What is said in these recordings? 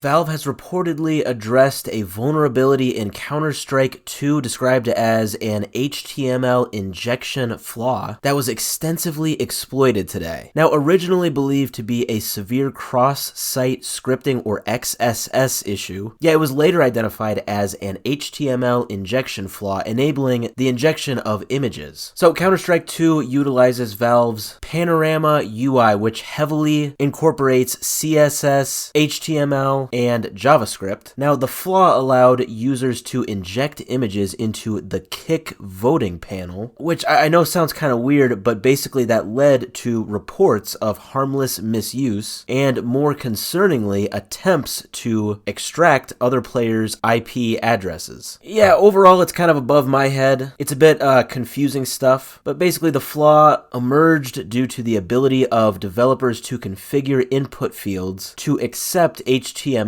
Valve has reportedly addressed a vulnerability in Counter-Strike 2 described as an HTML injection flaw that was extensively exploited today. Now, originally believed to be a severe cross-site scripting or XSS issue, it was later identified as an HTML injection flaw enabling the injection of images. So Counter-Strike 2 utilizes Valve's Panorama UI, which heavily incorporates CSS, HTML, and JavaScript. Now, the flaw allowed users to inject images into the kick voting panel, which I know sounds kind of weird, but basically that led to reports of harmless misuse and, more concerningly, attempts to extract other players' IP addresses. Yeah, overall it's kind of above my head. It's a bit confusing stuff, but basically the flaw emerged due to the ability of developers to configure input fields to accept HTML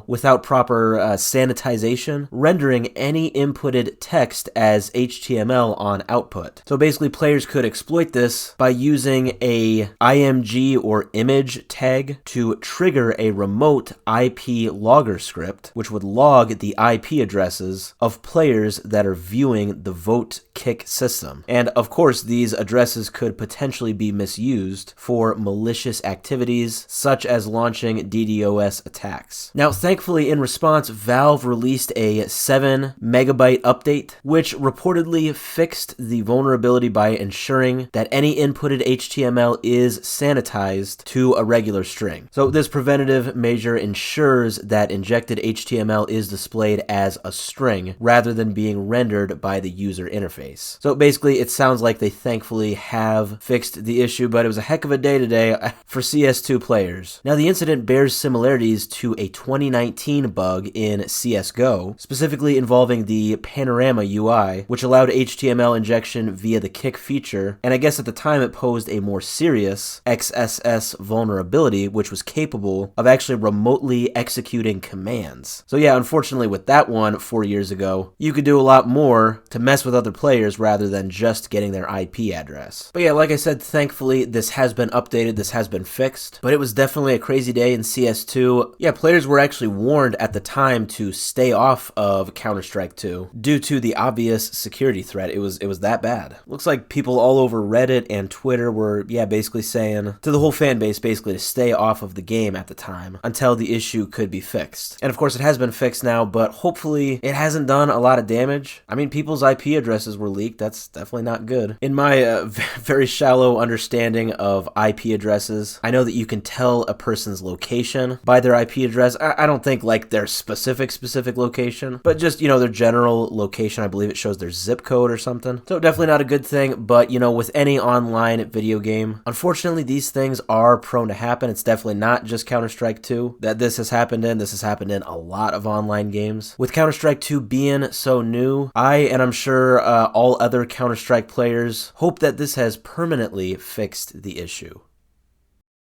without proper sanitization, rendering any inputted text as HTML on output. So basically players could exploit this by using a IMG or image tag to trigger a remote IP logger script, which would log the IP addresses of players that are viewing the vote kick system. And of course, these addresses could potentially be misused for malicious activities, such as launching DDoS attacks. Now, thankfully, in response, Valve released a 7 megabyte update, which reportedly fixed the vulnerability by ensuring that any inputted HTML is sanitized to a regular string. So this preventative measure ensures that injected HTML is displayed as a string rather than being rendered by the user interface. So basically, it sounds like they thankfully have fixed the issue, but it was a heck of a day today for CS2 players. Now, the incident bears similarities to a 2019 bug in CSGO, specifically involving the Panorama UI, which allowed HTML injection via the kick feature, and I guess at the time it posed a more serious XSS vulnerability, which was capable of actually remotely executing commands. So yeah, unfortunately with that one 4 years ago, you could do a lot more to mess with other players rather than just getting their IP address. But yeah, like I said, thankfully this has been updated, this has been fixed, but it was definitely a crazy day in CS2. Yeah, players were actually warned at the time to stay off of Counter-Strike 2 due to the obvious security threat. It was that bad. Looks like people all over Reddit and Twitter were, basically saying to the whole fan base basically to stay off of the game at the time until the issue could be fixed. And of course it has been fixed now, but hopefully it hasn't done a lot of damage. I mean, people's IP addresses were leaked. That's definitely not good. In my very shallow understanding of IP addresses, I know that you can tell a person's location by their IP address. I don't think like their specific location, but just, their general location. I believe it shows their zip code or something. So definitely not a good thing, but with any online video game, unfortunately these things are prone to happen. It's definitely not just Counter-Strike 2 that this has happened in. This has happened in a lot of online games. With Counter-Strike 2 being so new, and I'm sure all other Counter-Strike players hope that this has permanently fixed the issue.